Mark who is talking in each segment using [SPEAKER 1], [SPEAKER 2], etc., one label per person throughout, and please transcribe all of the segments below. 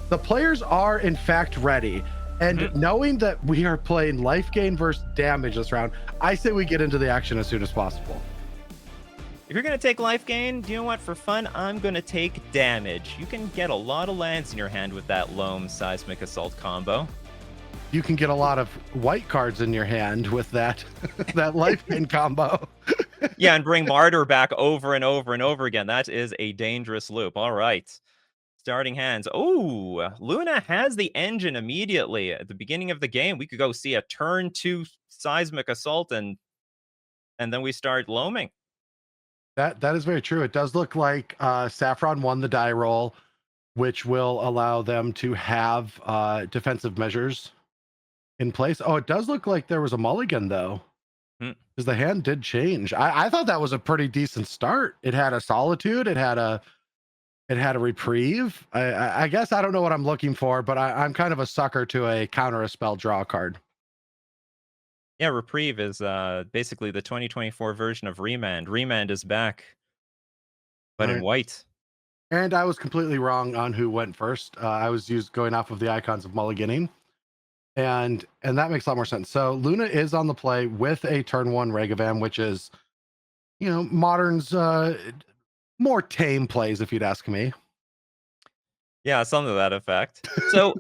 [SPEAKER 1] The players are in fact ready. And knowing that we are playing life gain versus damage this round, I say we get into the action as soon as possible.
[SPEAKER 2] If you're going to take life gain, do you know what? For fun, I'm going to take damage. You can get a lot of lands in your hand with that Loam Seismic Assault combo.
[SPEAKER 1] You can get a lot of white cards in your hand with that that life gain combo.
[SPEAKER 2] Yeah, and bring Martyr back over and over and over again. That is a dangerous loop. All right. Starting hands. Oh, Luna has the engine immediately. At the beginning of the game, we could go see a turn 2 Seismic Assault and then we start loaming.
[SPEAKER 1] That is very true. It does look like Saffron won the die roll, which will allow them to have defensive measures in place. Oh, it does look like there was a mulligan though, because the hand did change. I thought that was a pretty decent start. It had a solitude. It had a reprieve. I guess I don't know what I'm looking for, but I'm kind of a sucker to a counter a spell draw card.
[SPEAKER 2] Yeah, reprieve is basically the 2024 version of remand. Remand is back, but in white.
[SPEAKER 1] And I was completely wrong on who went first. I was going off of the icons of mulliganing. And that makes a lot more sense. So Luna is on the play with a turn 1 Regavan, which is, you know, Modern's more tame plays, if you'd ask me.
[SPEAKER 2] Yeah, something to that effect. So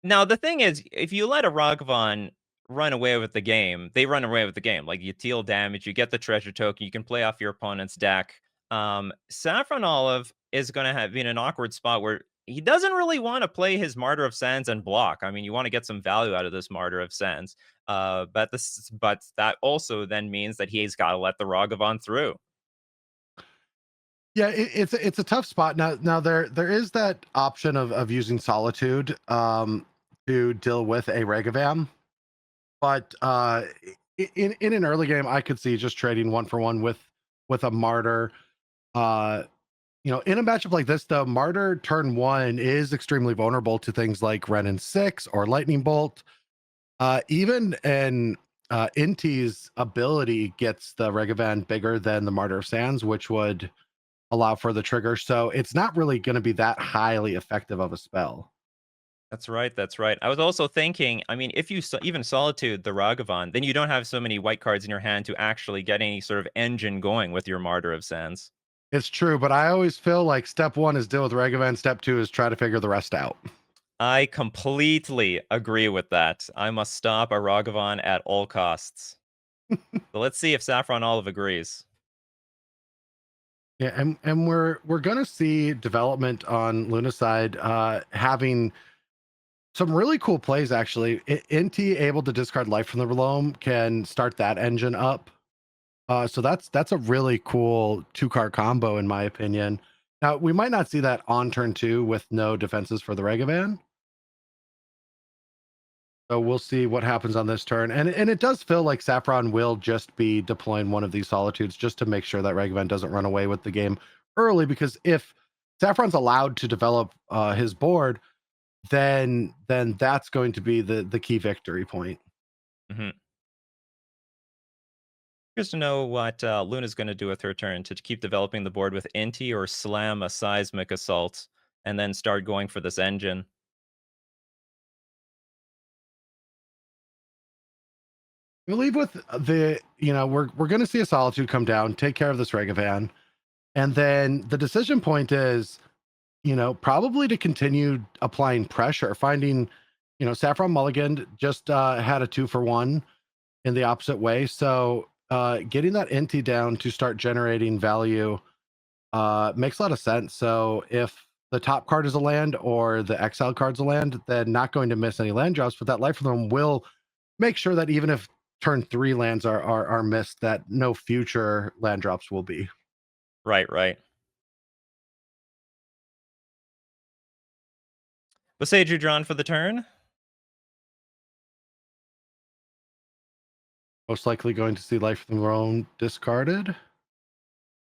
[SPEAKER 2] now the thing is, if you let a Ragavan run away with the game, they run away with the game. Like you deal damage, you get the treasure token, you can play off your opponent's deck. SaffronOlive is going to be in an awkward spot where he doesn't really want to play his Martyr of Sands and block. I mean, you want to get some value out of this Martyr of Sands, but that also then means that he's got to let the Ragavan through.
[SPEAKER 1] Yeah, it's a tough spot. Now there is that option of using Solitude to deal with a Regavan, but in an early game, I could see just trading 1-for-1 with a Martyr. You know, in a matchup like this, though, Martyr turn 1 is extremely vulnerable to things like Ren and 6 or Lightning Bolt. Even an Inti's ability gets the Regavan bigger than the Martyr of Sands, which would allow for the trigger. So it's not really going to be that highly effective of a spell.
[SPEAKER 2] That's right. That's right. I was also thinking, I mean, if you even Solitude the Ragavan, then you don't have so many white cards in your hand to actually get any sort of engine going with your Martyr of Sands.
[SPEAKER 1] It's true, but I always feel like step 1 is deal with Regavan. Step 2 is try to figure the rest out.
[SPEAKER 2] I completely agree with that. I must stop a Ragavan at all costs. So let's see if SaffronOlive agrees.
[SPEAKER 1] Yeah, and we're gonna see development on Luna's side, having some really cool plays actually. Inti able to discard life from the Loam can start that engine up. So that's a really cool 2-card combo in my opinion. Now we might not see that on turn 2 with no defenses for the Regavan. So we'll see what happens on this turn. And it does feel like Saffron will just be deploying one of these Solitudes just to make sure that Regavan doesn't run away with the game early, because if Saffron's allowed to develop his board, then that's going to be the key victory point.
[SPEAKER 2] Curious to know what Luna's going to do with her turn to keep developing the board with Inti or slam a Seismic Assault and then start going for this engine.
[SPEAKER 1] We leave with the, you know, we're going to see a Solitude come down, take care of this Regavan, and then the decision point is, you know, probably to continue applying pressure, finding, you know, Saffron Mulligan just had a 2-for-1 in the opposite way. So getting that Inti down to start generating value makes a lot of sense. So if the top card is a land or the exile card's a land, then not going to miss any land drops, but that life from them will make sure that even if turn 3 lands are missed, that no future land drops will be.
[SPEAKER 2] Right, right. What sage you drawn for the turn?
[SPEAKER 1] Most likely going to see life from their own discarded.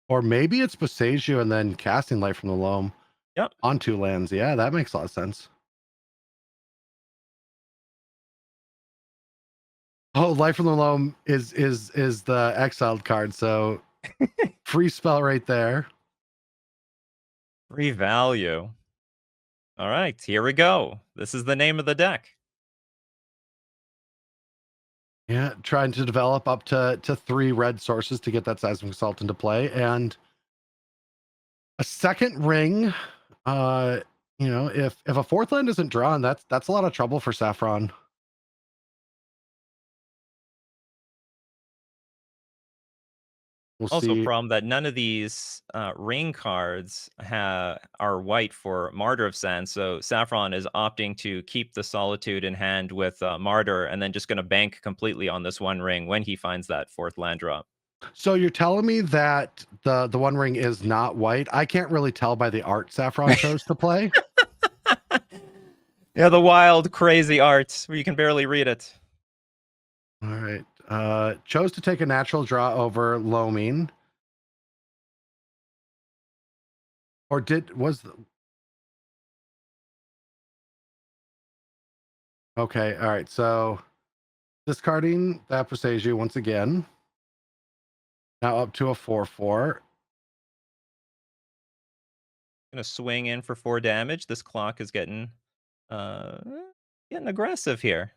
[SPEAKER 1] Or maybe it's Boseiju and then casting life from the Loam on 2 lands. Yeah, that makes a lot of sense. Oh, life from the Loam is the exiled card, so free spell right there.
[SPEAKER 2] Free value. All right, here we go. This is the name of the deck.
[SPEAKER 1] Yeah, trying to develop up to 3 red sources to get that Seismic Assault into play, and a second ring. Uh, if a fourth land isn't drawn, that's a lot of trouble for Saffron. We'll
[SPEAKER 2] Also,
[SPEAKER 1] see.
[SPEAKER 2] problem that none of these ring cards are white for Martyr of Sand, so Saffron is opting to keep the Solitude in hand with Martyr, and then just going to bank completely on this one ring when he finds that fourth land drop.
[SPEAKER 1] So you're telling me that the One Ring is not white? I can't really tell by the art Saffron chose to play.
[SPEAKER 2] Yeah, the wild, crazy art where you can barely read it.
[SPEAKER 1] All right. Chose to take a natural draw over Loaming. Or okay, all right. So discarding that Presagio once again. Now up to a 4/4.
[SPEAKER 2] Gonna swing in for 4 damage. This clock is uh getting aggressive here.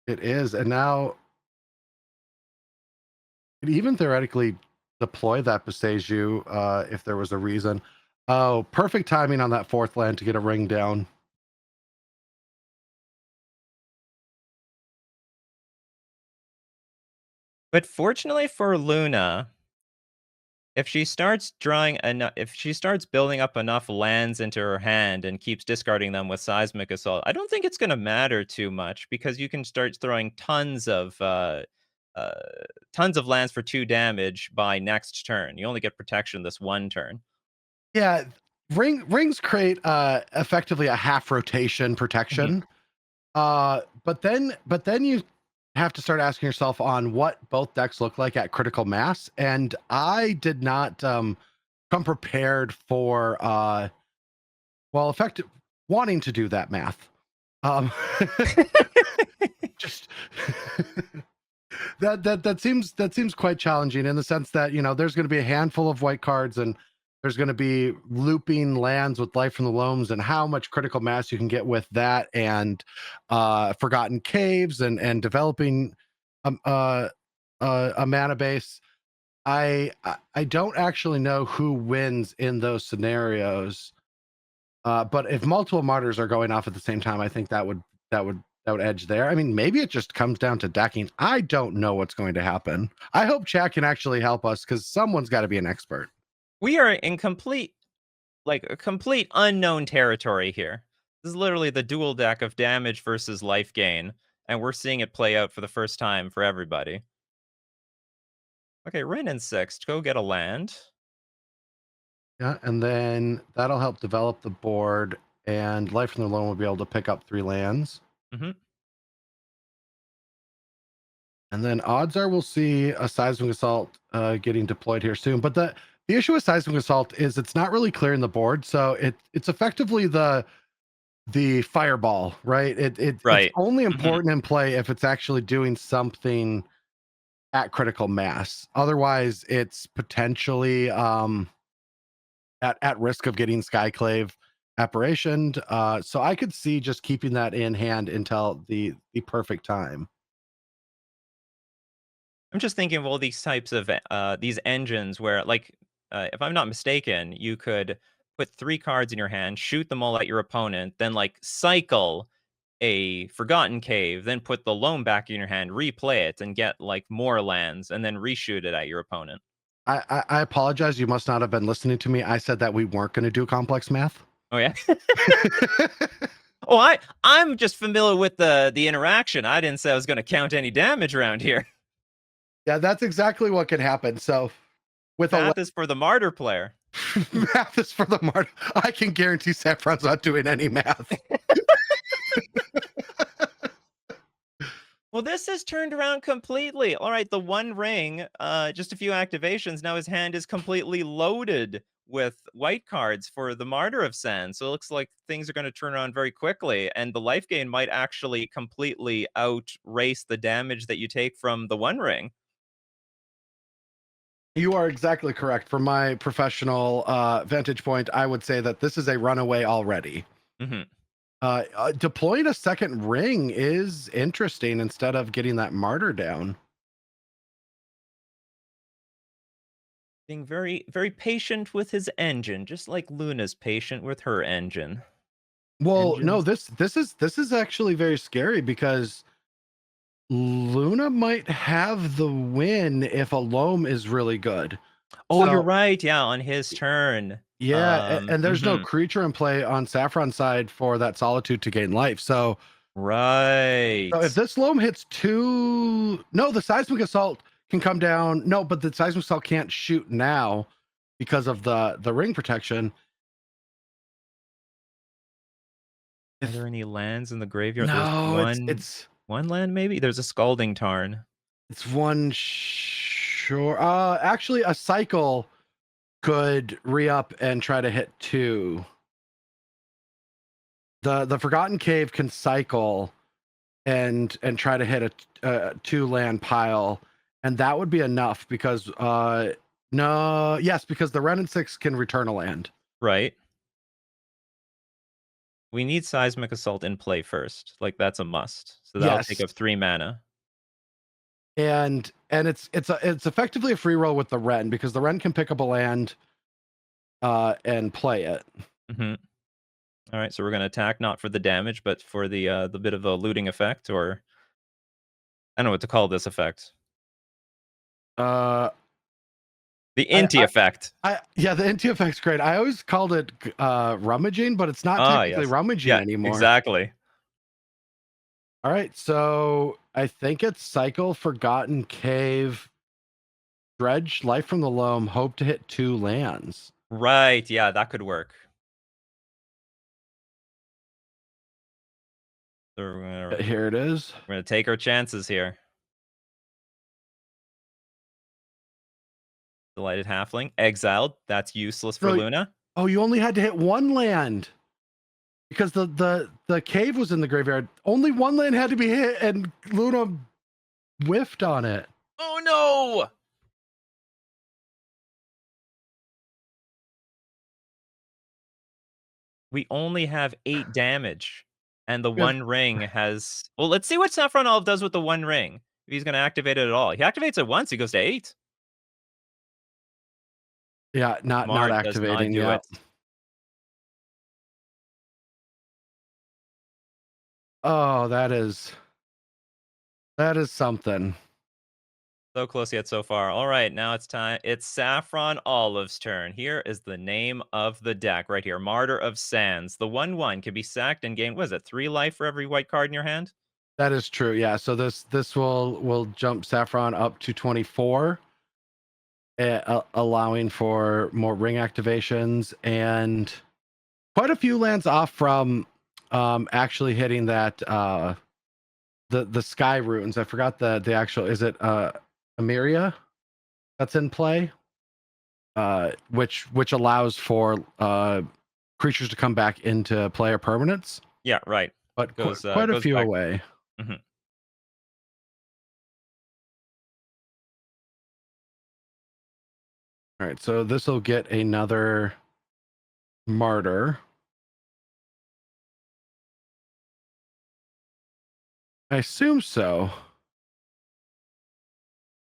[SPEAKER 1] It is, and now could even theoretically deploy that Presagio if there was a reason. Oh, perfect timing on that fourth land to get a ring down.
[SPEAKER 2] But fortunately for Luna, if she starts building up enough lands into her hand and keeps discarding them with Seismic Assault, I don't think it's gonna matter too much because you can start throwing uh, tons of lands for 2 damage by next turn. You only get protection this one turn.
[SPEAKER 1] Yeah, rings create effectively a half rotation
[SPEAKER 2] Mhm.
[SPEAKER 1] protection. But then you have to start asking yourself on what both decks look like at critical mass. And I did not come prepared for effective wanting to do that math. Um just that seems quite challenging in the sense that there's going to be a handful of white cards and there's going to be looping lands with Life from the Loams, and how much critical mass you can get with that, and Forgotten Caves, and developing um, uh, a mana base. I don't actually know who wins in those scenarios, but if multiple martyrs are going off at the same time, I think that would edge there. I mean, maybe it just comes down to decking. I don't know what's going to happen. I hope chat can actually help us because someone's got to be an expert.
[SPEAKER 2] We are in a complete unknown territory here. This is literally the dual deck of damage versus life gain, and we're seeing it play out for the first time for everybody. Okay, Ren and Six, go get a land.
[SPEAKER 1] Yeah, and then that'll help develop the board, and Life from the Loam will be able to pick up 3 lands.
[SPEAKER 2] Hmm.
[SPEAKER 1] And then odds are we'll see a Seismic Assault getting deployed here soon. But the issue with Seismic Assault is it's not really clearing the board, so it's effectively the fireball, right? It's
[SPEAKER 2] Right.
[SPEAKER 1] only
[SPEAKER 2] Hmm.
[SPEAKER 1] important in play if it's actually doing something at critical mass. Otherwise, it's potentially at risk of getting Skyclave apparitioned. So I could see just keeping that in hand until the perfect time.
[SPEAKER 2] I'm just thinking of all these types of these engines where, like, if I'm not mistaken, you could put 3 cards in your hand, shoot them all at your opponent, then like cycle a Forgotten Cave, then put the Loam back in your hand, replay it, and get like more lands, and then reshoot it at your opponent.
[SPEAKER 1] I apologize. You must not have been listening to me. I said that we weren't going to do complex math.
[SPEAKER 2] Oh yeah. Oh, I'm just familiar with the interaction. I didn't say I was going to count any damage around here.
[SPEAKER 1] Yeah, that's exactly what could happen. So with a
[SPEAKER 2] Math is for the Martyr player.
[SPEAKER 1] math is for the Mart. I can guarantee Saffron's not doing any math.
[SPEAKER 2] Well, this has turned around completely. All right, the One Ring, just a few activations. Now his hand is completely loaded with white cards for the Martyr of Sand. So it looks like things are going to turn around very quickly, and the life gain might actually completely outrace the damage that you take from the One Ring.
[SPEAKER 1] You are exactly correct. From my professional vantage point, I would say that this is a runaway already.
[SPEAKER 2] Hmm.
[SPEAKER 1] Deploying a second ring is interesting instead of getting that martyr down.
[SPEAKER 2] Being very, very patient with his engine, just like Luna's patient with her engine.
[SPEAKER 1] Well, no,
[SPEAKER 2] Engines.
[SPEAKER 1] this is actually very scary because Luna might have the win if a Loam is really good.
[SPEAKER 2] Oh, you're
[SPEAKER 1] So
[SPEAKER 2] right. Yeah, on his turn.
[SPEAKER 1] yeah, and there's no
[SPEAKER 2] Mhm.
[SPEAKER 1] creature in play on Saffron's side for that solitude to gain life. So if
[SPEAKER 2] Right.
[SPEAKER 1] this Loam hits two, no, the seismic assault can come down. No, but the seismic assault can't shoot now because of the ring protection.
[SPEAKER 2] Are
[SPEAKER 1] If
[SPEAKER 2] there any lands in the graveyard? There's
[SPEAKER 1] no,
[SPEAKER 2] one land maybe? There's a Scalding Tarn.
[SPEAKER 1] it's one sure. Actually, a cycle could re-up and try to hit two. The Forgotten Cave can cycle and try to hit a two land pile, and that would be enough because no, yes, because the Ren and Six can return a land.
[SPEAKER 2] Right. We need Seismic Assault in play first. Like, that's a must. So that'll take
[SPEAKER 1] Yes,
[SPEAKER 2] up 3 mana.
[SPEAKER 1] and it's effectively a free roll with the Ren because the Ren can pick up a land and play it.
[SPEAKER 2] Mhm. Alright, so we're gonna attack not for the damage, but for the bit of a looting effect, or I don't know what to call this effect.
[SPEAKER 1] Uh,
[SPEAKER 2] The
[SPEAKER 1] I,
[SPEAKER 2] Inti effect.
[SPEAKER 1] yeah, the NT effect's great. I always called it rummaging, but it's not
[SPEAKER 2] Ah,
[SPEAKER 1] technically
[SPEAKER 2] yes.
[SPEAKER 1] rummaging
[SPEAKER 2] Yeah,
[SPEAKER 1] anymore.
[SPEAKER 2] exactly.
[SPEAKER 1] All right, so I think it's Cycle, Forgotten Cave, Dredge, Life from the Loam, hope to hit two lands.
[SPEAKER 2] Right, yeah, that could work. So
[SPEAKER 1] Here it is.
[SPEAKER 2] we're gonna take our chances here. Delighted Halfling. Exiled. That's useless for
[SPEAKER 1] So,
[SPEAKER 2] Luna.
[SPEAKER 1] oh, you only had to hit one land because the cave was in the graveyard. Only one land had to be hit, and Luna whiffed on it.
[SPEAKER 2] Oh, no! We only have 8 damage, and the
[SPEAKER 1] Because
[SPEAKER 2] One Ring has well, let's see what SaffronOlive does with the One Ring, if he's gonna activate it at all. He activates it once, he goes to 8.
[SPEAKER 1] yeah, not
[SPEAKER 2] Smart does not
[SPEAKER 1] activating.
[SPEAKER 2] do
[SPEAKER 1] Yeah.
[SPEAKER 2] it.
[SPEAKER 1] Oh, that is something.
[SPEAKER 2] So close yet so far. Alright, now it's time. It's SaffronOlive's turn. Here is the name of the deck right here, Martyr of Sands. The 1/1 can be sacked and gain, what is it, 3 life for every white card in your hand?
[SPEAKER 1] That is true. Yeah. So this will jump Saffron up to 24, allowing for more ring activations and quite a few lands off from actually hitting that the sky runes. I forgot the actual, is it Amiria that's in play? Which allows for creatures to come back into player permanents,
[SPEAKER 2] Yeah, right.
[SPEAKER 1] but quite a
[SPEAKER 2] Goes
[SPEAKER 1] few
[SPEAKER 2] back.
[SPEAKER 1] away.
[SPEAKER 2] Mhm.
[SPEAKER 1] All right, so this will get another martyr. I assume so.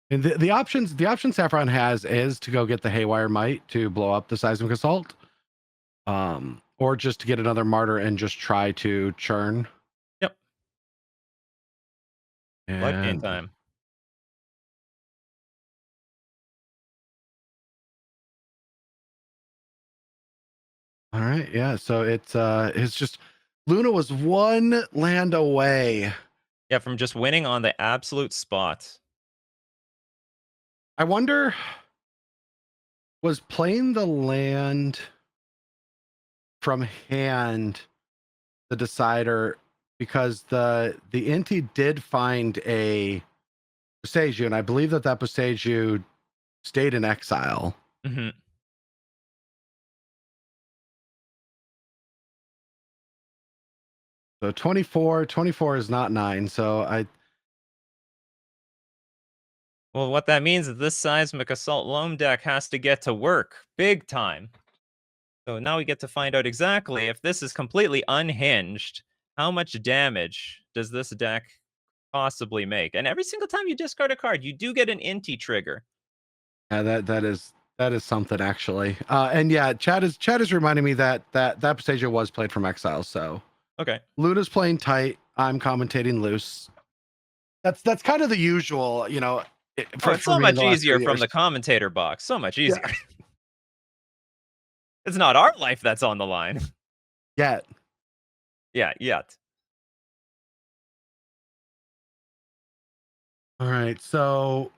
[SPEAKER 1] And the option Saffron has is to go get the Haywire Might to blow up the Seismic Assault, or just to get another martyr and just try to churn.
[SPEAKER 2] Yep. Life gain
[SPEAKER 1] And
[SPEAKER 2] time.
[SPEAKER 1] all right, yeah. So it's just Luna was one land away.
[SPEAKER 2] Yeah, from just winning on the absolute spot.
[SPEAKER 1] I wonder, was playing the land from hand the decider, because the Inti did find a Boseiju, and I believe that Boseiju stayed in exile.
[SPEAKER 2] Mhm.
[SPEAKER 1] So 24 is not 9. So
[SPEAKER 2] Well, what that means is this Seismic Assault Loam deck has to get to work big time. So now we get to find out exactly if this is completely unhinged, how much damage does this deck possibly make? And every single time you discard a card, you do get an Inti trigger.
[SPEAKER 1] Yeah, that is something actually. And yeah, Chad is reminding me that Passagia was played from Exile. So
[SPEAKER 2] Okay.
[SPEAKER 1] Luna's playing tight. I'm commentating loose. That's kind of the usual, you know,
[SPEAKER 2] Oh,
[SPEAKER 1] for
[SPEAKER 2] it's so
[SPEAKER 1] me in
[SPEAKER 2] much
[SPEAKER 1] the last few
[SPEAKER 2] easier from
[SPEAKER 1] years.
[SPEAKER 2] the commentator box. So much
[SPEAKER 1] Yeah,
[SPEAKER 2] easier. It's not our life that's on the line.
[SPEAKER 1] yet.
[SPEAKER 2] Yeah, yet.
[SPEAKER 1] All right, so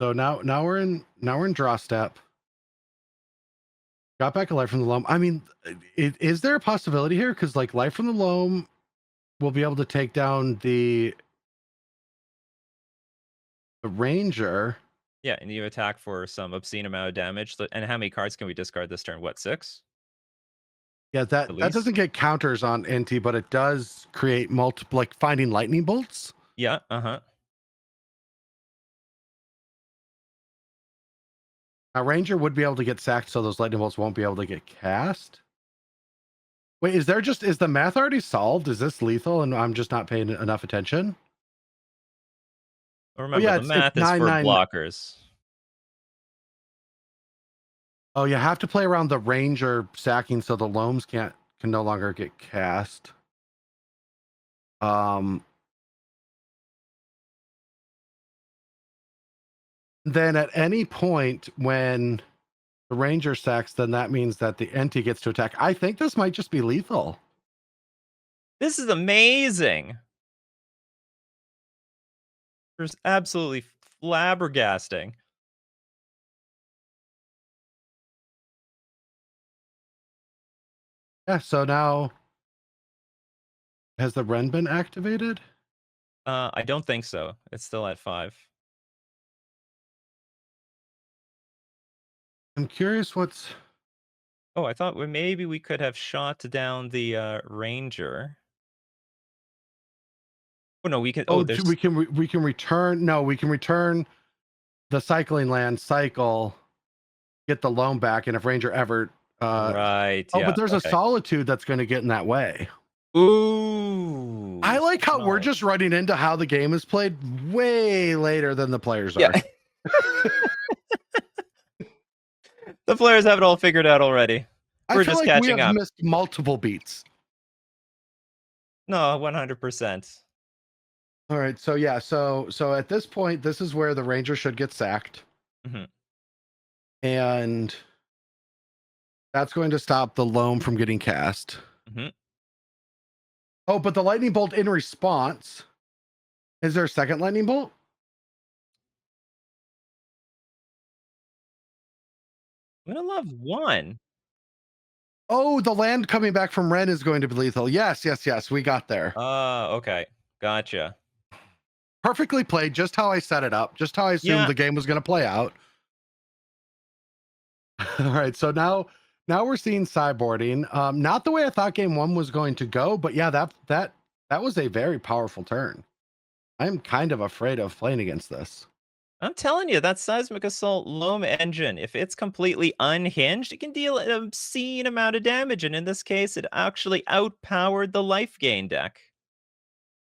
[SPEAKER 1] now we're in draw step. Got back a life from the loam. I mean, is there a possibility here? Because like life from the loam will be able to take down the ranger.
[SPEAKER 2] Yeah, and you attack for some obscene amount of damage. And how many cards can we discard this turn? What, 6?
[SPEAKER 1] Yeah,
[SPEAKER 2] At
[SPEAKER 1] that
[SPEAKER 2] least?
[SPEAKER 1] doesn't get counters on NT, but it does create multiple, like finding lightning bolts.
[SPEAKER 2] Yeah, uh-huh.
[SPEAKER 1] A ranger would be able to get sacked, so those lightning bolts won't be able to get cast. Wait, is the math already solved? Is this lethal and I'm just not paying enough attention? Oh
[SPEAKER 2] Remember,
[SPEAKER 1] yeah,
[SPEAKER 2] the
[SPEAKER 1] it's
[SPEAKER 2] math is
[SPEAKER 1] nine
[SPEAKER 2] for
[SPEAKER 1] nine.
[SPEAKER 2] blockers.
[SPEAKER 1] Oh, you have to play around the ranger sacking so the loams can no longer get cast. Then at any point when the ranger sacks, then that means that the NT gets to attack. I think this might just be lethal.
[SPEAKER 2] This is amazing. There's absolutely flabbergasting.
[SPEAKER 1] Yeah, so now has the Ren been activated?
[SPEAKER 2] I don't think so. It's still at 5.
[SPEAKER 1] I'm curious what's.
[SPEAKER 2] Oh, I thought maybe we could have shot down the ranger. Oh no, we can. Oh,
[SPEAKER 1] Oh,
[SPEAKER 2] there's
[SPEAKER 1] we can return. No, we can return the cycling land cycle, get the loan back, and if Ranger ever.
[SPEAKER 2] right.
[SPEAKER 1] Oh, but
[SPEAKER 2] Yeah.
[SPEAKER 1] there's a
[SPEAKER 2] Okay.
[SPEAKER 1] solitude that's going to get in that way.
[SPEAKER 2] Ooh.
[SPEAKER 1] I like how we're
[SPEAKER 2] Smart.
[SPEAKER 1] just running into how the game is played way later than the players
[SPEAKER 2] Yeah.
[SPEAKER 1] are.
[SPEAKER 2] The players have it all figured out already.
[SPEAKER 1] I
[SPEAKER 2] We're
[SPEAKER 1] feel
[SPEAKER 2] just
[SPEAKER 1] like we
[SPEAKER 2] catching
[SPEAKER 1] have
[SPEAKER 2] up.
[SPEAKER 1] missed multiple beats.
[SPEAKER 2] No, 100%.
[SPEAKER 1] All right, so yeah, so at this point, this is where the Ranger should get sacked,
[SPEAKER 2] Mhm.
[SPEAKER 1] and that's going to stop the loam from getting cast.
[SPEAKER 2] Mhm.
[SPEAKER 1] Oh, but the lightning bolt in response. Is there a second lightning bolt?
[SPEAKER 2] LunaLove 1.
[SPEAKER 1] Oh, the land coming back from Ren is going to be lethal. Yes, yes, yes. We got there.
[SPEAKER 2] Okay. Gotcha.
[SPEAKER 1] Perfectly played, just how I set it up, just how I assumed
[SPEAKER 2] Yeah.
[SPEAKER 1] the game was going to play out. All right, so now we're seeing sideboarding. Not the way I thought game one was going to go, but yeah, that was a very powerful turn. I'm kind of afraid of playing against this.
[SPEAKER 2] I'm telling you, that Seismic Assault Loam engine, if it's completely unhinged, it can deal an obscene amount of damage. And in this case, it actually outpowered the life gain deck.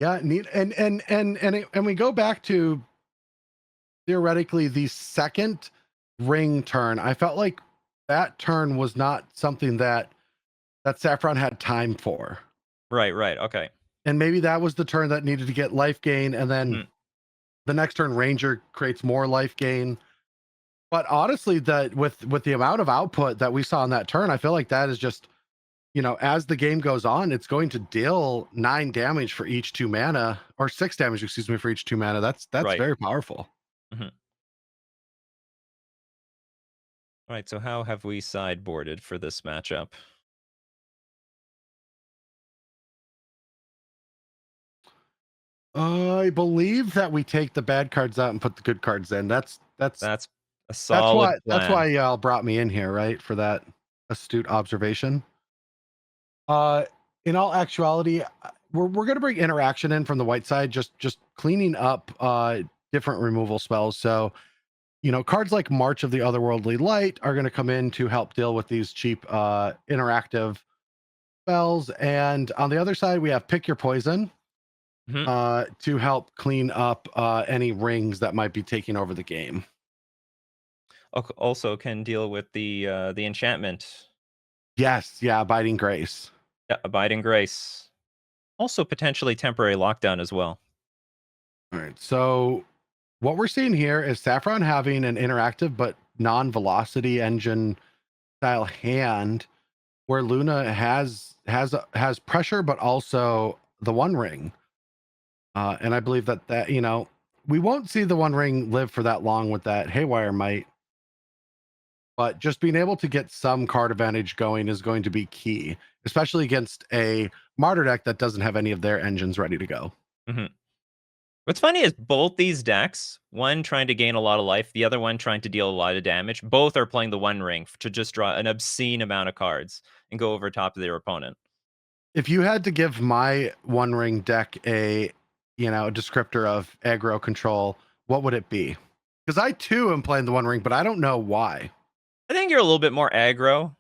[SPEAKER 1] Yeah, neat. And we go back to theoretically the second ring turn. I felt like that turn was not something that Saffron had time for.
[SPEAKER 2] Right. Okay.
[SPEAKER 1] And maybe that was the turn that needed to get life gain, and then
[SPEAKER 2] Mhm.
[SPEAKER 1] the next turn Ranger creates more life gain. But honestly, that with the amount of output that we saw on that turn, I feel like that is just, you know, as the game goes on, it's going to deal 9 damage for each 2 mana, or 6 damage, excuse me, for each 2 mana. That's
[SPEAKER 2] Right.
[SPEAKER 1] very powerful.
[SPEAKER 2] Mhm. Right. So how have we sideboarded for this matchup?
[SPEAKER 1] I believe that we take the bad cards out and put the good cards in. That's
[SPEAKER 2] That's a solid plan.
[SPEAKER 1] why y'all brought me in here, right? For that astute observation. Uh, in all actuality, we're gonna bring interaction in from the white side, just cleaning up different removal spells. So cards like March of the Otherworldly Light are going to come in to help deal with these cheap interactive spells. And on the other side, we have Pick Your Poison to help clean up any rings that might be taking over the game.
[SPEAKER 2] Also can deal with the enchantment.
[SPEAKER 1] Yes, yeah, Abiding Grace.
[SPEAKER 2] Yeah, Abiding Grace. Also potentially temporary lockdown as well.
[SPEAKER 1] All right, so what we're seeing here is Saffron having an interactive but non-velocity engine style hand, where Luna has pressure but also the One Ring. And I believe that we won't see the One Ring live for that long with that Haywire Might, but just being able to get some card advantage going is going to be key, especially against a Martyr deck that doesn't have any of their engines ready to go.
[SPEAKER 2] What's funny is both these decks, one trying to gain a lot of life, the other one trying to deal a lot of damage, both are playing the One Ring to just draw an obscene amount of cards and go over top of their opponent.
[SPEAKER 1] If you had to give my One Ring deck a descriptor of aggro control, what would it be? Because I too am playing the One Ring, but I don't know why.
[SPEAKER 2] I think you're a little bit more aggro.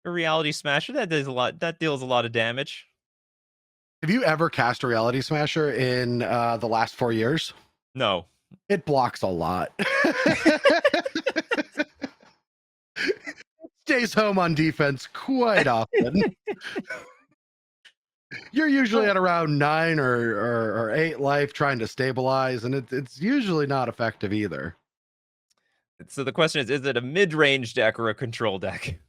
[SPEAKER 2] A Reality Smasher, that does a lot. That deals a lot of damage.
[SPEAKER 1] Have you ever cast a Reality Smasher in the last 4 years?
[SPEAKER 2] No.
[SPEAKER 1] It blocks a lot. Stays home on defense quite often. You're usually at around 9 or 8 life trying to stabilize, and it's usually not effective either.
[SPEAKER 2] So the question is it a mid-range deck or a control deck?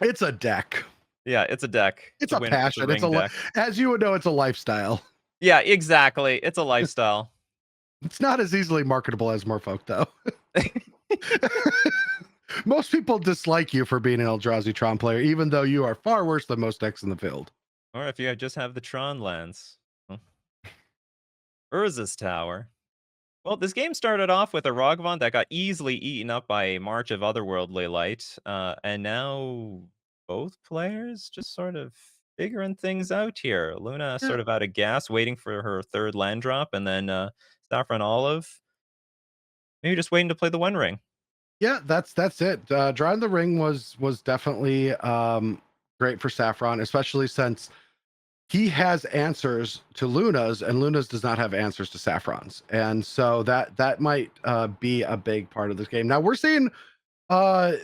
[SPEAKER 1] It's a deck.
[SPEAKER 2] Yeah, it's a deck.
[SPEAKER 1] It's a
[SPEAKER 2] win
[SPEAKER 1] passion. It's a
[SPEAKER 2] deck.
[SPEAKER 1] as you would know, it's a lifestyle.
[SPEAKER 2] Yeah, exactly. It's a lifestyle.
[SPEAKER 1] It's not as easily marketable as Merfolk, though. Most people dislike you for being an Eldrazi Tron player, even though you are far worse than most decks in the field.
[SPEAKER 2] Or if you just have the Tron lands. Urza's Tower. Well, this game started off with a Ragavan that got easily eaten up by a March of Otherworldly Light, and now both players just sort of figuring things out here. Luna sort of out of gas, waiting for her third land drop, and then SaffronOlive maybe just waiting to play the One Ring.
[SPEAKER 1] Yeah, that's it. Drawing the ring was definitely great for Saffron, especially since he has answers to Luna's, and Luna's does not have answers to Saffron's, and so that might be a big part of this game. Now we're seeing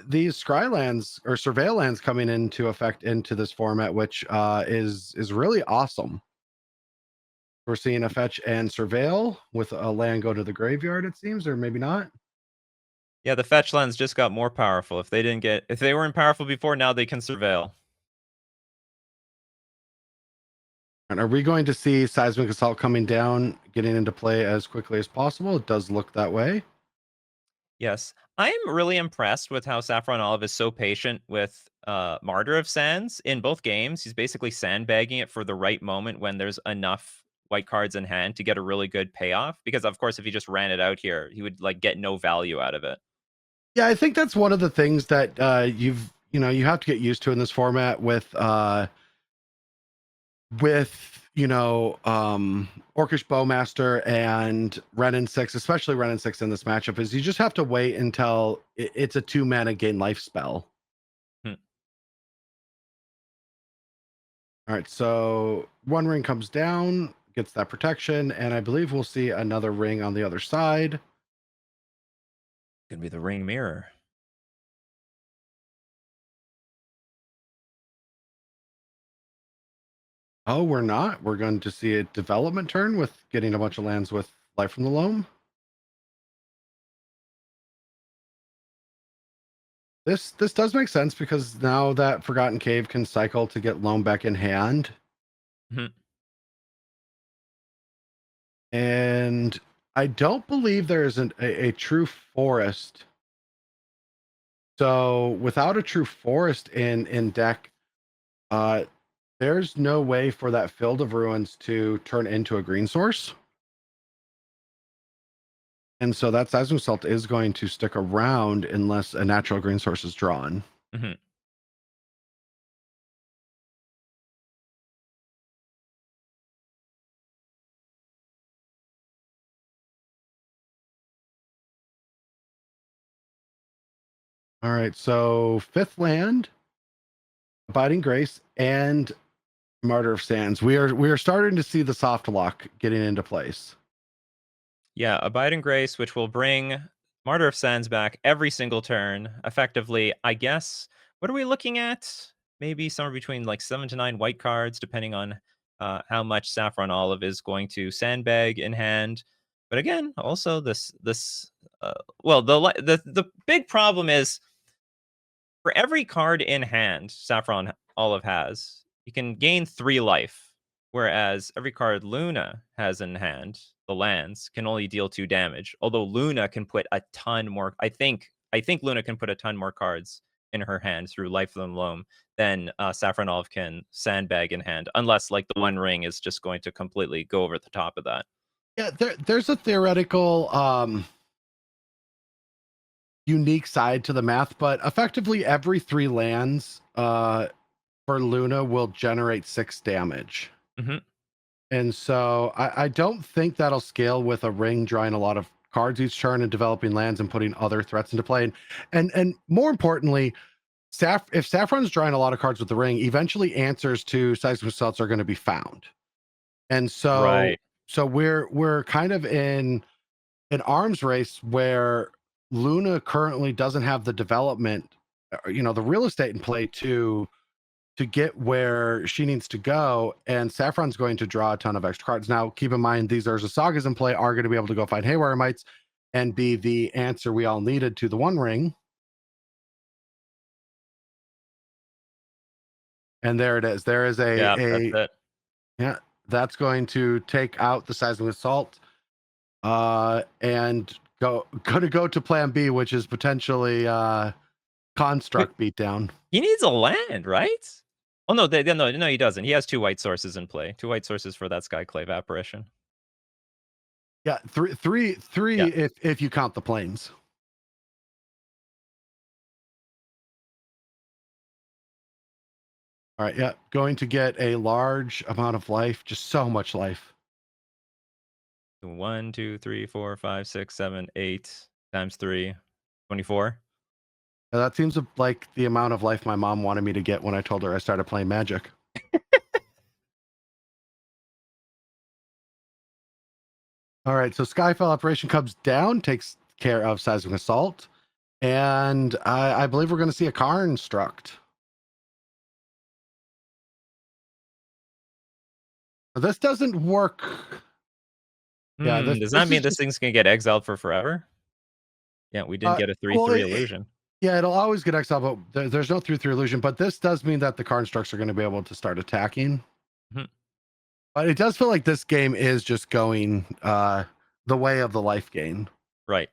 [SPEAKER 1] these Scrylands or Surveil lands coming into effect into this format, which is really awesome. We're seeing a fetch and Surveil with a land go to the graveyard, it seems, or maybe not.
[SPEAKER 2] Yeah, the fetch lands just got more powerful. If they weren't powerful before, now they can Surveil.
[SPEAKER 1] And are we going to see Seismic Assault coming down, getting into play as quickly as possible? It does look that way.
[SPEAKER 2] Yes. I'm really impressed with how SaffronOlive is so patient with Martyr of Sands in both games. He's basically sandbagging it for the right moment when there's enough white cards in hand to get a really good payoff. Because of course, if he just ran it out here, he would get no value out of it.
[SPEAKER 1] Yeah, I think that's one of the things that you have to get used to in this format with Orcish Bowmaster and Renin 6, especially Renin 6 in this matchup, is you just have to wait until it's a 2-mana gain life spell. All right, so One Ring comes down, gets that protection, and I believe we'll see another ring on the other side.
[SPEAKER 2] Gonna be the Ring Mirror.
[SPEAKER 1] Oh, we're not. We're going to see a development turn with getting a bunch of lands with Life from the Loam. This does make sense because now that Forgotten Cave can cycle to get Loam back in hand. And I don't believe there is a true forest. So without a true forest in deck, there's no way for that Field of Ruins to turn into a green source. And so that Seismic Assault is going to stick around unless a natural green source is drawn. All right, so fifth land, Abiding Grace, and Martyr of Sands. We are starting to see the soft lock getting into place.
[SPEAKER 2] Yeah, Abide in Grace, which will bring Martyr of Sands back every single turn. Effectively, I guess, what are we looking at? Maybe somewhere between like 7 to 9 white cards, depending on how much SaffronOlive is going to sandbag in hand. But again, also well, the big problem is for every card in hand Saffron Olive has, you can gain 3 life, whereas every card Luna has in hand, the lands, can only deal 2 damage. Although Luna can put a ton more. I think Luna can put a ton more cards in her hand through Life of the Loam than Saffron Olive can sandbag in hand, unless like the One Ring is just going to completely go over the top of that.
[SPEAKER 1] Yeah, there's a theoretical unique side to the math, but effectively every 3 lands for Luna will generate 6 damage.
[SPEAKER 2] Hmm.
[SPEAKER 1] And so I don't think that'll scale with a ring drawing a lot of cards each turn and developing lands and putting other threats into play. And more importantly, if Saffron's drawing a lot of cards with the ring, eventually answers to seismic assaults are going to be found. And so
[SPEAKER 2] Right.
[SPEAKER 1] we're kind of in an arms race where Luna currently doesn't have the development, the real estate in play to get where she needs to go, and Saffron's going to draw a ton of extra cards. Now, keep in mind, these Urza Sagas in play are going to be able to go find Haywire Mites and be the answer we all needed to the One Ring. And there it is. There is
[SPEAKER 2] Yeah, that's it.
[SPEAKER 1] yeah, that's going to take out the Seismic Assault, and go to Plan B, which is potentially Construct Beatdown.
[SPEAKER 2] He needs a land, right? Oh no, no, he doesn't. He has 2 white sources in play. 2 white sources for that Skyclave apparition.
[SPEAKER 1] Yeah, three
[SPEAKER 2] Yeah.
[SPEAKER 1] if you count the planes. All right, yeah, going to get a large amount of life, just so much life.
[SPEAKER 2] 1, 2, 3, 4, 5, 6, 7, 8 times 3, 24.
[SPEAKER 1] Yeah, that seems like the amount of life my mom wanted me to get when I told her I started playing Magic. All right, so Skyfall Operation comes down, takes care of Seismic Assault, and I believe we're going to see a Construct. This doesn't work. Yeah,
[SPEAKER 2] Does
[SPEAKER 1] this
[SPEAKER 2] that
[SPEAKER 1] is
[SPEAKER 2] mean this
[SPEAKER 1] just
[SPEAKER 2] thing's gonna get exiled for forever? Yeah, we didn't get a
[SPEAKER 1] well,
[SPEAKER 2] 3/3 illusion.
[SPEAKER 1] yeah, it'll always get exiled, but there's no 3/3 illusion. But this does mean that the Constructs are going to be able to start attacking.
[SPEAKER 2] Mhm.
[SPEAKER 1] But it does feel like this game is just going the way of the life gain.
[SPEAKER 2] Right.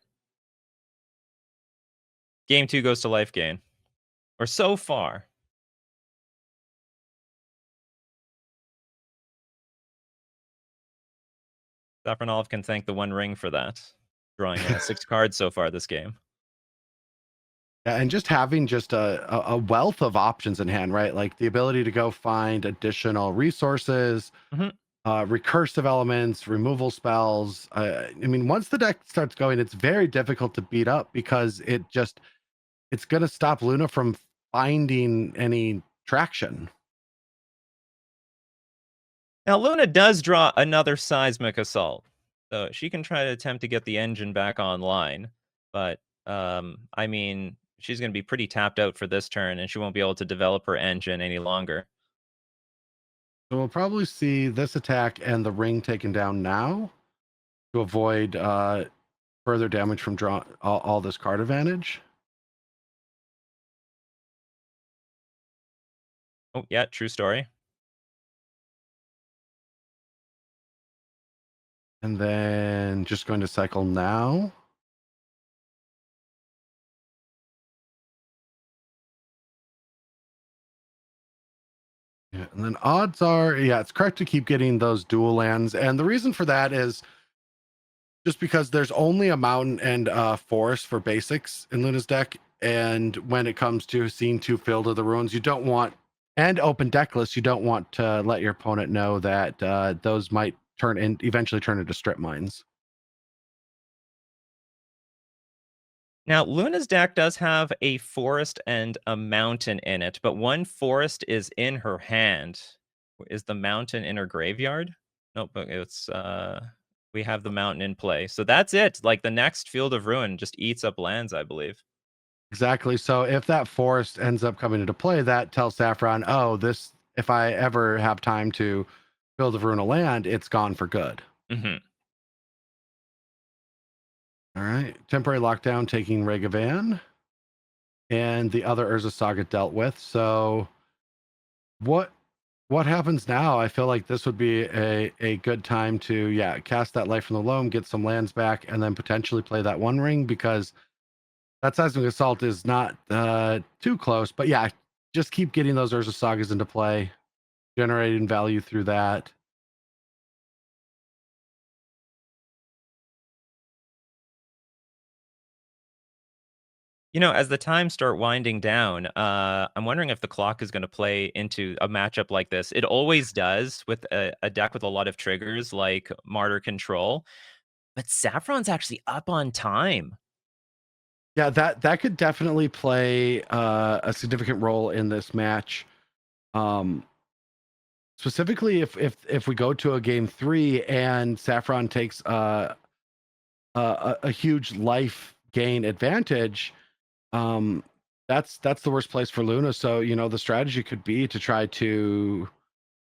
[SPEAKER 2] Game 2 goes to life gain. Or so far. Saffronolf can thank the One Ring for that. Drawing 6 cards so far this game.
[SPEAKER 1] Yeah, and just having just a wealth of options in hand, right? Like the ability to go find additional resources,
[SPEAKER 2] Mhm.
[SPEAKER 1] recursive elements, removal spells. I mean, once the deck starts going, it's very difficult to beat up because it's going to stop Luna from finding any traction.
[SPEAKER 2] Now, Luna does draw another Seismic Assault, so she can try to attempt to get the engine back online, but, I mean, she's gonna be pretty tapped out for this turn, and she won't be able to develop her engine any longer.
[SPEAKER 1] So we'll probably see this attack and the ring taken down now to avoid further damage from draw all this card advantage.
[SPEAKER 2] Oh, yeah, true story.
[SPEAKER 1] And then just going to cycle now. Yeah, and then odds are, yeah, it's correct to keep getting those dual lands. And the reason for that is just because there's only a mountain and forest for basics in Luna's deck. And when it comes to seeing 2 Field of the Ruins, you don't want, and open deck lists, you don't want to let your opponent know that those might eventually turn into strip mines.
[SPEAKER 2] Now, Luna's deck does have a forest and a mountain in it, but one forest is in her hand. Is the mountain in her graveyard? Nope, but it's we have the mountain in play. So that's it. Like the next Field of Ruin just eats up lands, I believe.
[SPEAKER 1] Exactly. So if that forest ends up coming into play, that tells Saffron, oh, this, if I ever have time to build a Ruin a land, it's gone for good.
[SPEAKER 2] Hmm.
[SPEAKER 1] All right. Temporary lockdown taking Regavan. And the other Urza Saga dealt with. So what happens now? I feel like this would be a good time to cast that Life from the Loam, get some lands back, and then potentially play that One Ring, because that Seismic Assault is not too close. But yeah, just keep getting those Urza Sagas into play, generating value through that.
[SPEAKER 2] As the times start winding down, I'm wondering if the clock is going to play into a matchup like this. It always does with a deck with a lot of triggers like Martyr Control, but Saffron's actually up on time.
[SPEAKER 1] Yeah, that could definitely play a significant role in this match. Um, Specifically, if we go to a game 3 and Saffron takes a huge life gain advantage, um, that's the worst place for Luna. So the strategy could be to try to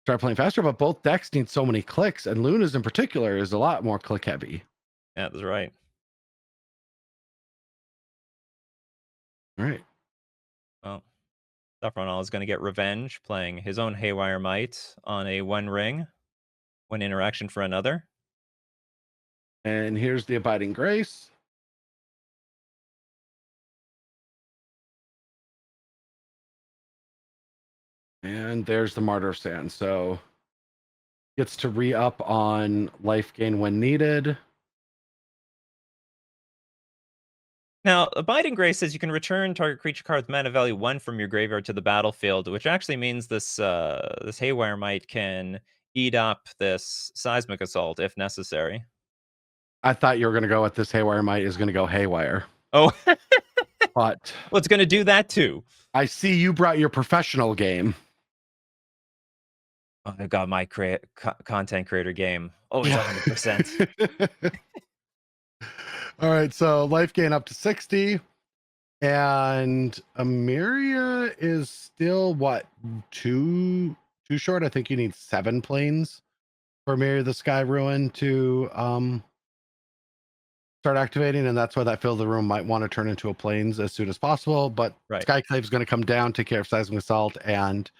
[SPEAKER 1] start playing faster. But both decks need so many clicks, and Luna's in particular is a lot more click heavy.
[SPEAKER 2] Yeah, that's right.
[SPEAKER 1] All right.
[SPEAKER 2] Well, SaffronOlive is going to get revenge, playing his own Haywire Might on a One Ring, one interaction for another.
[SPEAKER 1] And here's the Abiding Grace. And there's the Martyr of Sand. So gets to re-up on life gain when needed.
[SPEAKER 2] Now, Abiding Grace says you can return target creature card with mana value 1 from your graveyard to the battlefield, which actually means this Haywire Might can eat up this Seismic Assault if necessary.
[SPEAKER 1] I thought you were going to go with this Haywire Might is going to go haywire.
[SPEAKER 2] Oh,
[SPEAKER 1] But
[SPEAKER 2] well, it's going to do that too.
[SPEAKER 1] I see you brought your professional game.
[SPEAKER 2] Oh, I got my content creator game. Always 100%.
[SPEAKER 1] All right, so life gain up to 60. And Amiria is still what, too short? I think you need 7 planes for Amiria the Sky Ruin to start activating, and that's why that Fill the Room might want to turn into a planes as soon as possible. But
[SPEAKER 2] Right.
[SPEAKER 1] Skyclave is going to come down, take care of Seismic Assault, and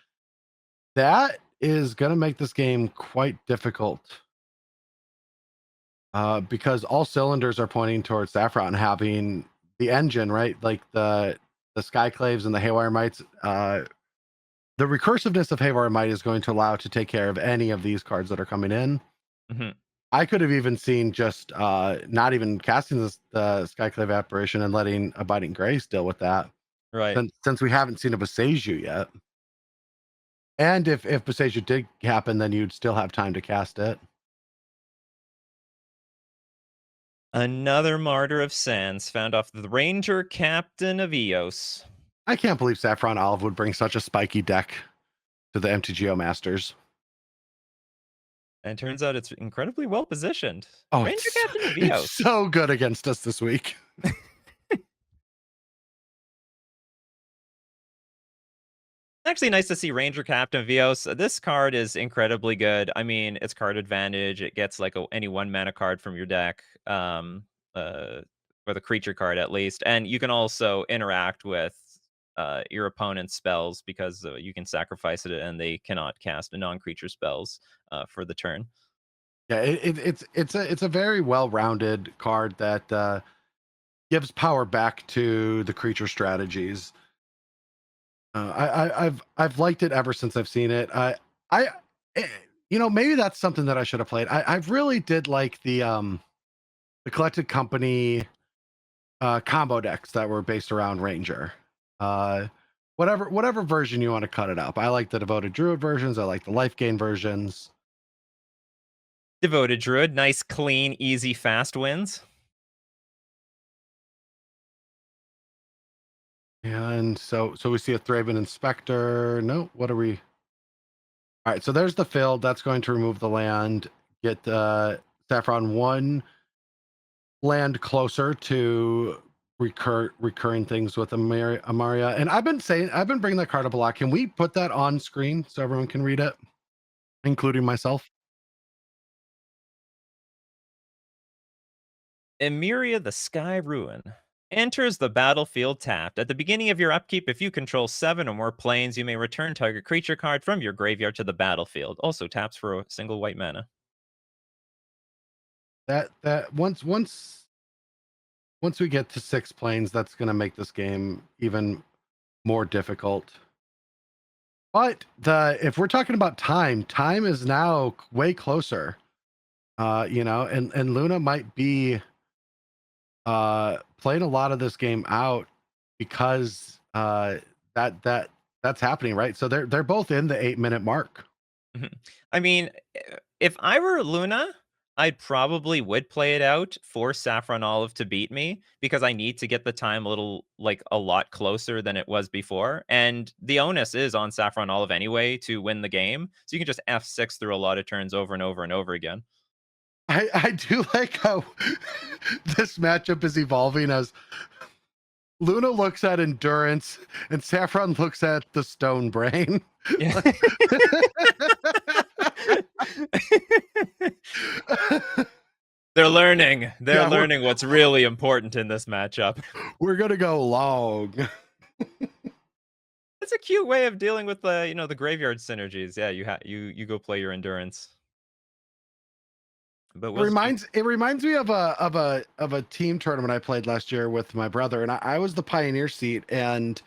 [SPEAKER 1] that is going to make this game quite difficult. Because all cylinders are pointing towards Saffron having the engine, right? Like the Skyclaves and the Haywire Mites. The recursiveness of Haywire Might is going to allow to take care of any of these cards that are coming in.
[SPEAKER 2] Mm-hmm.
[SPEAKER 1] I could have even seen just not even casting the Skyclave Apparition and letting Abiding Grace deal with that.
[SPEAKER 2] Right.
[SPEAKER 1] Since we haven't seen a Boseiju yet. And if Boseiju did happen, then you'd still have time to cast it.
[SPEAKER 2] Another Martyr of Sands found off the Ranger Captain of Eos.
[SPEAKER 1] I can't believe SaffronOlive would bring such a spiky deck to the MTGO Masters.
[SPEAKER 2] And it turns out it's incredibly well positioned.
[SPEAKER 1] Oh,
[SPEAKER 2] Ranger Captain of Eos.
[SPEAKER 1] it's so good against us this week.
[SPEAKER 2] Actually nice to see Ranger Captain of Eos. This card is incredibly good. I mean, it's card advantage. It gets like any 1 mana card from your deck, or the creature card at least. And you can also interact with your opponent's spells because you can sacrifice it and they cannot cast non-creature spells for the turn.
[SPEAKER 1] Yeah, it's a very well-rounded card that gives power back to the creature strategies. I've liked it ever since I've seen it. I maybe that's something that I should have played. I really did like the Collected Company combo decks that were based around Ranger. Whatever version you want to cut it up. I like the Devoted Druid versions. I like the Life Gain versions.
[SPEAKER 2] Devoted Druid, nice, clean, easy, fast wins.
[SPEAKER 1] And so we see a Thraben Inspector. No, what are we? All right, so there's the field. That's going to remove the land. Get Saffron one land closer to recurring things with Amaria. And I've been bringing that card up a lot. Can we put that on screen so everyone can read it, including myself?
[SPEAKER 2] Emeria the Sky Ruin enters the battlefield tapped. At the beginning of your upkeep, if you control 7 or more planes, you may return target creature card from your graveyard to the battlefield. Also taps for a single white mana.
[SPEAKER 1] That once we get to 6 planes, that's going to make this game even more difficult. But if we're talking about time is now way closer. And Luna might be playing a lot of this game out because that's happening, right? So they're both in the 8-minute mark.
[SPEAKER 2] Mhm. I mean, if I were Luna, I probably would play it out for SaffronOlive to beat me because I need to get the time a lot closer than it was before. And the onus is on SaffronOlive anyway to win the game. So you can just F6 through a lot of turns over and over and over again.
[SPEAKER 1] I do like how this matchup is evolving as Luna looks at endurance and Saffron looks at the stone brain.
[SPEAKER 2] Yeah. They're learning. They're
[SPEAKER 1] Yeah,
[SPEAKER 2] learning what's really important in this matchup.
[SPEAKER 1] we're gonna go long.
[SPEAKER 2] It's a cute way of dealing with the graveyard synergies. Yeah, you go play your endurance. But
[SPEAKER 1] It
[SPEAKER 2] we'll just
[SPEAKER 1] reminds me of a team tournament I played last year with my brother, and I was the pioneer seat, and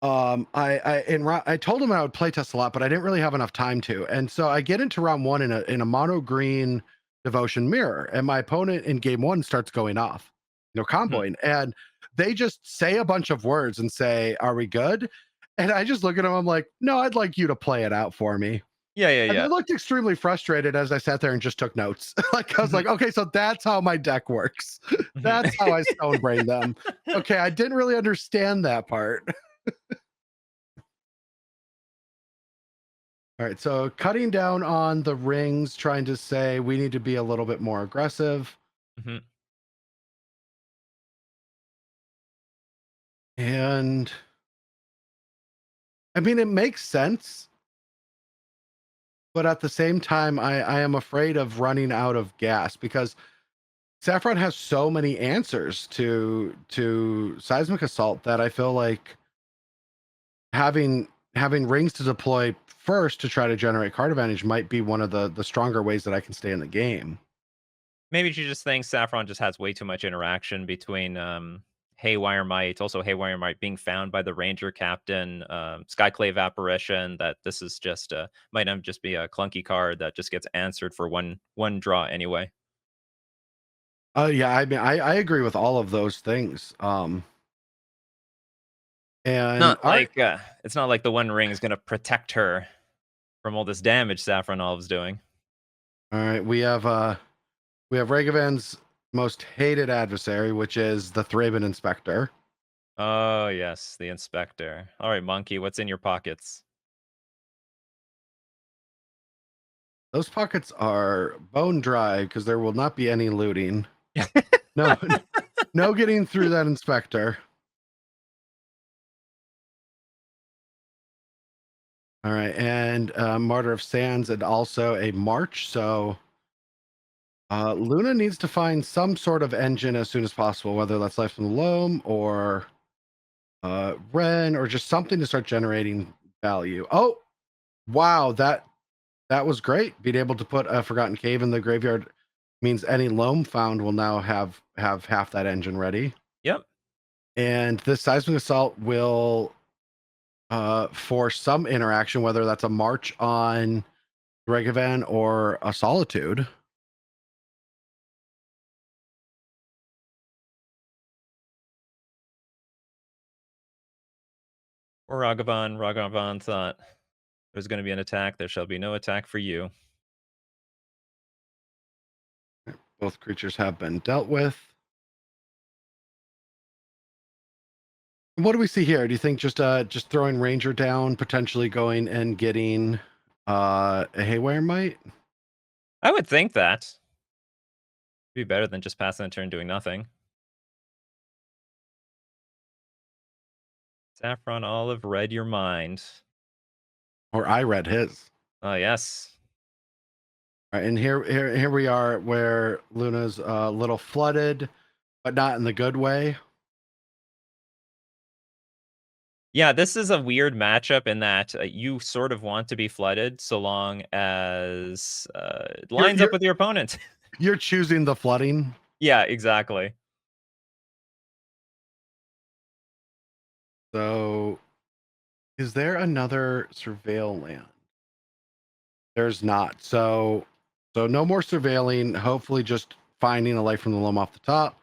[SPEAKER 1] I told him I would play test a lot, but I didn't really have enough time to, and so I get into round one in a mono green devotion mirror, and my opponent in game one starts going off,
[SPEAKER 2] Mhm.
[SPEAKER 1] comboing, and they just say a bunch of words and say, "Are we good?" And I just look at them, I'm like, "No, I'd like you to play it out for me."
[SPEAKER 2] Yeah, yeah,
[SPEAKER 1] And they
[SPEAKER 2] yeah.
[SPEAKER 1] looked extremely frustrated as I sat there and just took notes. Like I was
[SPEAKER 2] Mhm.
[SPEAKER 1] like, okay, so that's how my deck works.
[SPEAKER 2] Mhm.
[SPEAKER 1] That's how I stone brain them. Okay, I didn't really understand that part. All right, so cutting down on the rings, trying to say we need to be a little bit more aggressive.
[SPEAKER 2] Mhm.
[SPEAKER 1] And I mean, it makes sense, but at the same time, I am afraid of running out of gas because Saffron has so many answers to seismic assault that I feel like having rings to deploy first to try to generate card advantage might be one of the stronger ways that I can stay in the game.
[SPEAKER 2] Maybe she just thinks Saffron just has way too much interaction between Haywire Might, also Haywire Might being found by the Ranger Captain, Skyclave Apparition, that this is just might not just be a clunky card that just gets answered for one draw anyway.
[SPEAKER 1] Yeah, I mean, I agree with all of those things. And
[SPEAKER 2] Not
[SPEAKER 1] all right,
[SPEAKER 2] like it's not like the One Ring is gonna protect her from all this damage Saffron Olive's doing.
[SPEAKER 1] all right, we have Ragavan's most hated adversary, which is the Thraben Inspector.
[SPEAKER 2] Oh yes, the Inspector. All right, Monkey, what's in your pockets?
[SPEAKER 1] Those pockets are bone dry because there will not be any looting. No, no getting through that Inspector. All right, and Martyr of Sands and also a March. So Luna needs to find some sort of engine as soon as possible, whether that's Life from the Loam or Ren or just something to start generating value. Oh, wow, that was great. Being able to put a Forgotten Cave in the graveyard means any Loam found will now have half that engine ready.
[SPEAKER 2] Yep.
[SPEAKER 1] And this Seismic Assault will force some interaction, whether that's a March on Regavan or a Solitude.
[SPEAKER 2] Or Ragavan. Ragavan thought there's gonna be an attack. There shall be no attack for you.
[SPEAKER 1] Both creatures have been dealt with. What do we see here? Do you think just throwing Ranger down, potentially going and getting a Haywire Mite?
[SPEAKER 2] I would think that. Be better than just passing a turn doing nothing. SaffronOlive read your mind.
[SPEAKER 1] Or I read his.
[SPEAKER 2] Oh, yes.
[SPEAKER 1] All right, and here we are where Luna's a little flooded, but not in the good way.
[SPEAKER 2] Yeah, this is a weird matchup in that you sort of want to be flooded so long as it
[SPEAKER 1] You're
[SPEAKER 2] lines up
[SPEAKER 1] you're
[SPEAKER 2] with your opponent.
[SPEAKER 1] you're choosing the flooding.
[SPEAKER 2] Yeah, exactly.
[SPEAKER 1] So is there another surveil land? There's not. So no more surveilling. Hopefully just finding a light from the loam off the top.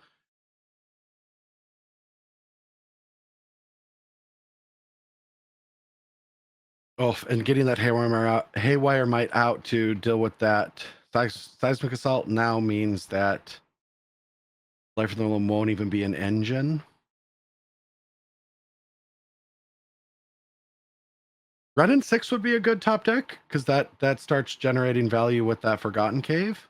[SPEAKER 1] Oh, and getting that haywire mite out to deal with that seismic assault now means that light from the loam won't even be an engine. Renin 6 would be a good top deck because that starts generating value with that Forgotten Cave.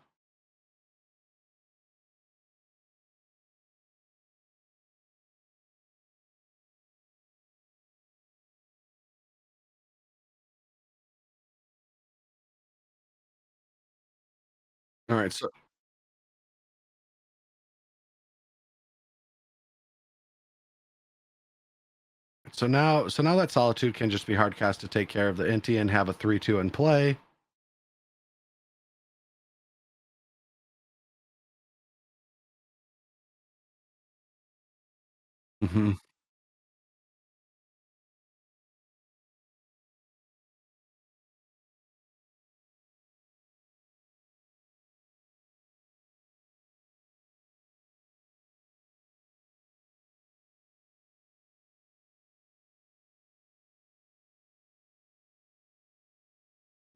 [SPEAKER 1] All right, so now that Solitude can just be hardcast to take care of the Inti and have a 3/2 in play. Mm-hmm.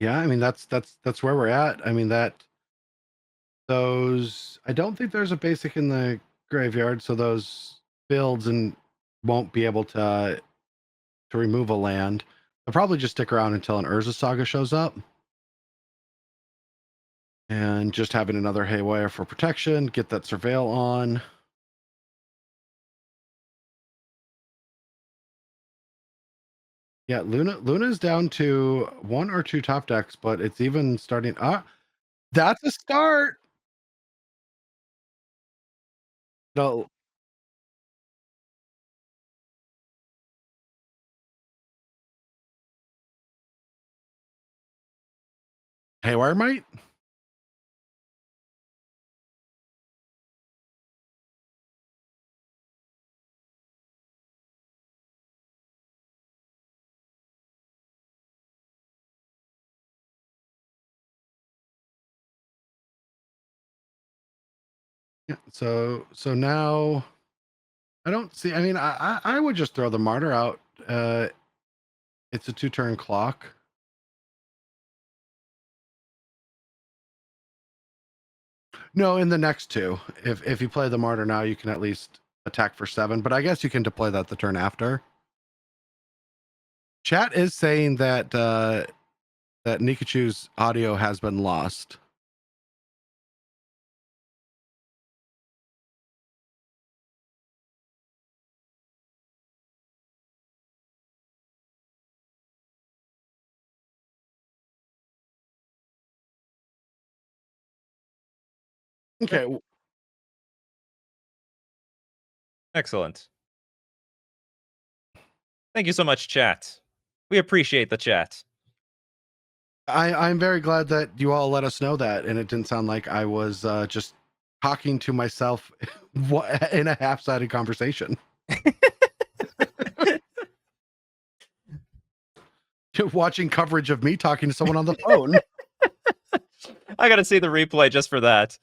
[SPEAKER 1] Yeah, I mean that's where we're at. I mean that those I don't think there's a basic in the graveyard, so those builds and won't be able to remove a land. They'll probably just stick around until an Urza Saga shows up. And just having another Haywire for protection, get that surveil on. Yeah, Luna's down to 1 or 2 top decks, but it's even starting. That's a start. No, Haywire might. Yeah, so now I don't see. I mean, I would just throw the martyr out. It's a 2-turn clock. No, in the next two. If you play the martyr now, you can at least attack for 7. But I guess you can deploy that the turn after. Chat is saying that that Nikachu's audio has been lost. Okay.
[SPEAKER 2] Excellent. Thank you so much, chat. We appreciate the chat.
[SPEAKER 1] I'm very glad that you all let us know that, and it didn't sound like I was just talking to myself in a half-sided conversation. Watching coverage of me talking to someone on the phone.
[SPEAKER 2] I gotta see the replay just for that.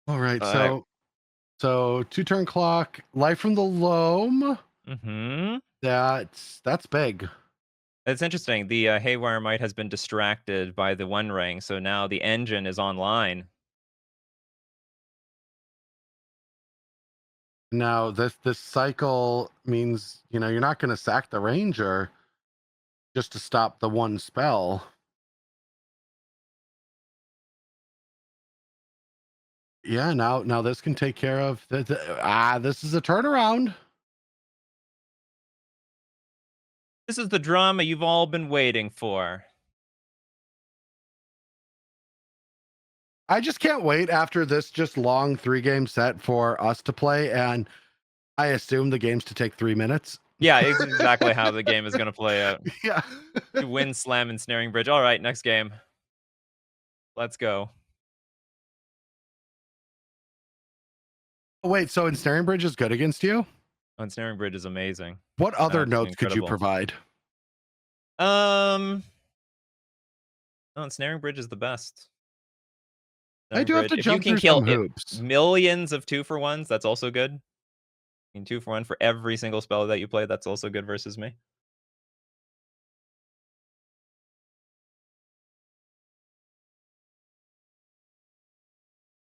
[SPEAKER 1] All right,
[SPEAKER 2] Uh,
[SPEAKER 1] so 2-turn clock, life from the loam.
[SPEAKER 2] mm-hmm.
[SPEAKER 1] That's big.
[SPEAKER 2] It's interesting. The Haywire Mite has been distracted by the One Ring, so now the engine is online.
[SPEAKER 1] Now this cycle means, you know, you're not going to sack the ranger just to stop the one spell. Yeah, now this can take care of this is a turnaround.
[SPEAKER 2] This is the drama you've all been waiting for.
[SPEAKER 1] I just can't wait after this just long 3-game set for us to play, and I assume the game's to take 3 minutes.
[SPEAKER 2] Yeah, it's exactly how the game is gonna play out.
[SPEAKER 1] Yeah.
[SPEAKER 2] You win slam and snaring bridge. All right, next game. Let's go.
[SPEAKER 1] Oh, wait, so Ensnaring Bridge is good against you?
[SPEAKER 2] Ensnaring bridge is amazing.
[SPEAKER 1] What other
[SPEAKER 2] Absolutely
[SPEAKER 1] notes could you
[SPEAKER 2] incredible.
[SPEAKER 1] provide?
[SPEAKER 2] No, Ensnaring bridge is the best.
[SPEAKER 1] I do have to
[SPEAKER 2] If you
[SPEAKER 1] jump
[SPEAKER 2] can
[SPEAKER 1] through
[SPEAKER 2] kill
[SPEAKER 1] some hoops.
[SPEAKER 2] millions of 2-for-1s, that's also good. I mean, 2-for-1 for every single spell that you play, that's also good versus me.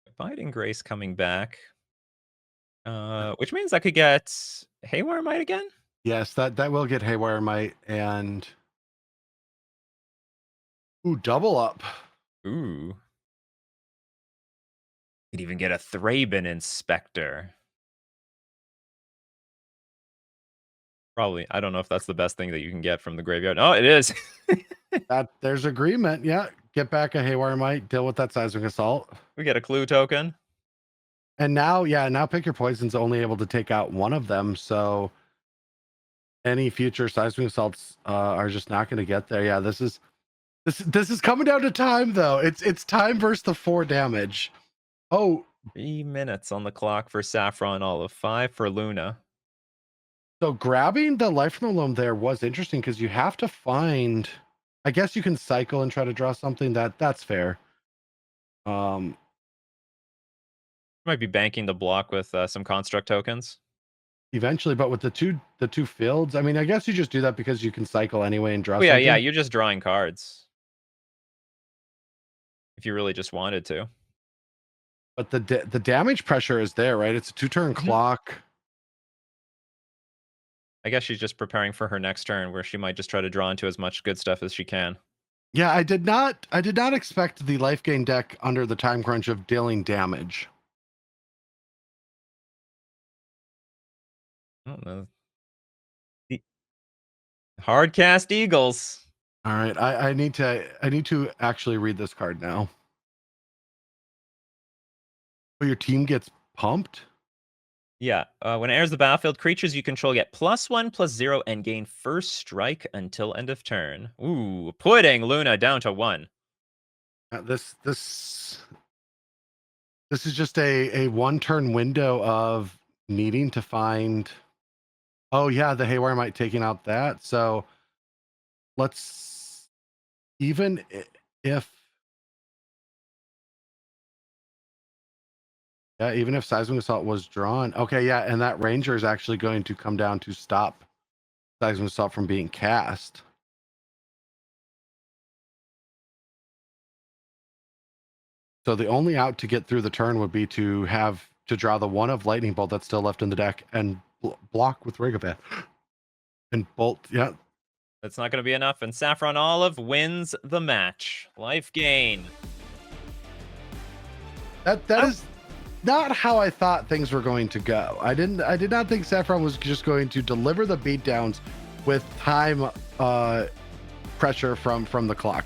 [SPEAKER 2] Abiding Grace coming back. Which means I could get Haywire Might again?
[SPEAKER 1] Yes, that will get Haywire Might and double up.
[SPEAKER 2] Ooh. Could even get a Thraben Inspector. Probably. I don't know if that's the best thing that you can get from the graveyard. Oh, it is.
[SPEAKER 1] There's agreement. Yeah, get back a Haywire Might, deal with that Seismic Assault.
[SPEAKER 2] We get a clue token.
[SPEAKER 1] And now Pick Your Poison's only able to take out one of them, so any future Seismic Assaults are just not going to get there. Yeah, this is coming down to time, though. It's time versus the 4 damage. Oh,
[SPEAKER 2] 3 minutes on the clock for SaffronOlive, 5 for Luna.
[SPEAKER 1] so grabbing the life from the loam there was interesting because you have to find. I guess you can cycle and try to draw something that's fair.
[SPEAKER 2] Might be banking the block with some construct tokens.
[SPEAKER 1] Eventually, but with the two fields, I mean, I guess you just do that because you can cycle anyway and draw.
[SPEAKER 2] Oh, yeah,
[SPEAKER 1] something.
[SPEAKER 2] yeah, you're just drawing cards. If you really just wanted to.
[SPEAKER 1] But the damage pressure is there, right? It's a 2-turn clock.
[SPEAKER 2] I guess she's just preparing for her next turn where she might just try to draw into as much good stuff as she can.
[SPEAKER 1] Yeah, I did not expect the life gain deck under the time crunch of dealing damage.
[SPEAKER 2] I don't know. Hardcast Eagles.
[SPEAKER 1] All right, I need to actually read this card now. Oh, your team gets pumped?
[SPEAKER 2] Yeah, when it enters the battlefield, creatures you control get +1/+0 and gain first strike until end of turn. Ooh, putting Luna down to 1.
[SPEAKER 1] This is just a 1-turn window of needing to find. Oh yeah, the Haywire Might taking out that. So let's even if Seismic Assault was drawn. Okay, yeah, and that Ranger is actually going to come down to stop Seismic Assault from being cast. So the only out to get through the turn would be to have to draw the one of Lightning Bolt that's still left in the deck and block with Rigavan. And Bolt, yeah.
[SPEAKER 2] That's not going to be enough, and SaffronOlive wins the match. Life gain.
[SPEAKER 1] That is not how I thought things were going to go. I did not think Saffron was just going to deliver the beatdowns with time pressure from the clock.